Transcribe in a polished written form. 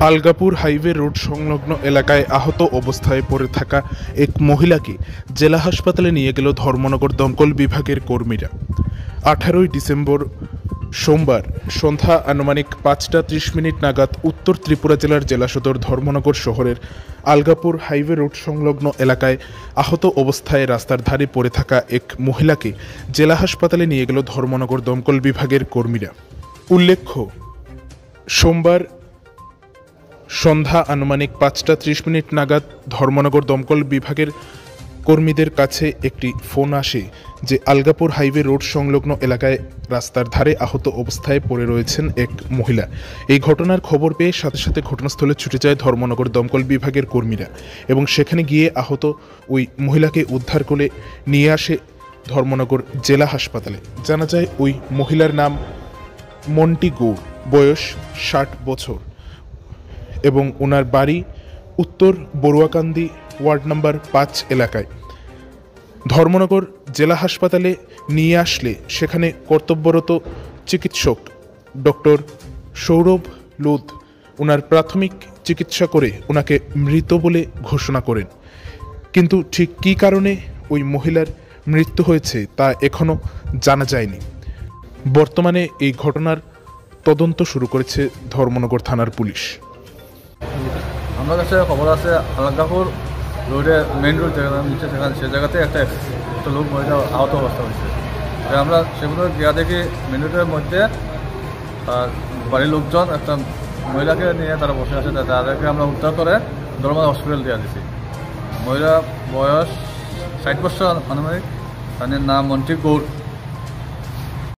Algapur highway road সংলগ্ন এলাকায় আহত অবস্থায় পড়ে থাকা এক মহিলাকে জেলা হাসপাতালে নিয়ে গেল ধর্মনগর দমকল বিভাগের কর্মীরা। 18ই ডিসেম্বর সোমবার সন্ধ্যা আনুমানিক 5:30 নাগাদ উত্তর ত্রিপুরা জেলার জেলা সদর ধর্মনগর শহরের আলগাপুর হাইওয়ে রোড সংলগ্ন এলাকায় আহত অবস্থায় রাস্তার ধারে পড়ে থাকা এক মহিলাকে জেলা হাসপাতালে নিয়ে গেল ধর্মনগর দমকল বিভাগের কর্মীরা। উল্লেখ্য, সোমবার সন্ধ্যা আনুমানিক 5:30 নাগাদ ধর্মনগর দমকল বিভাগের কর্মীদের কাছে একটি ফোন আসে যে আলগাপুর হাইওয়ে রোড সংলগ্ন এলাকায় রাস্তার ধারে আহত অবস্থায় পড়ে রয়েছেন এক মহিলা। এই ঘটনার খবর পেয়ে সাথে সাথে ঘটনাস্থলে ছুটে যায় ধর্মনগর দমকল বিভাগের কর্মীরা এবং সেখানে গিয়ে আহত ওই মহিলাকে উদ্ধার করে নিয়ে আসে ধর্মনগর জেলা হাসপাতালে। জানা যায় ওই মহিলার নাম মন্টি গৌড়, বয়স 60 বছর এবং ওনার বাড়ি উত্তর বড়ুয়াকান্দি ওয়ার্ড নাম্বার 5 এলাকায়। ধর্মনগর জেলা হাসপাতালে নিয়ে আসলে সেখানে কর্তব্যরত চিকিৎসক ডক্টর সৌরভ লোধ ওনার প্রাথমিক চিকিৎসা করে ওনাকে মৃত বলে ঘোষণা করেন। কিন্তু ঠিক কী কারণে ওই মহিলার মৃত্যু হয়েছে তা এখনও জানা যায়নি। বর্তমানে এই ঘটনার তদন্ত শুরু করেছে ধর্মনগর থানার পুলিশ। আমার কাছে খবর আছে আলগাপুর রোডে মেইন রোড যেখানে নিচে সেখানে সে জায়গাতে একটা লোক মহিলা আহত অবস্থা হয়েছে। আমরা সেগুলো গিয়া দেখি মেইন রোডের মধ্যে বাড়ির লোকজন একটা মহিলাকে নিয়ে তারা বসে আছে, তাদেরকে আমরা উদ্ধার করে ধর্মনগর হসপিটাল দিয়ে দিছি। মহিলা বয়স 60 বছর আনুমানিক, তার নাম মন্টি গৌড়।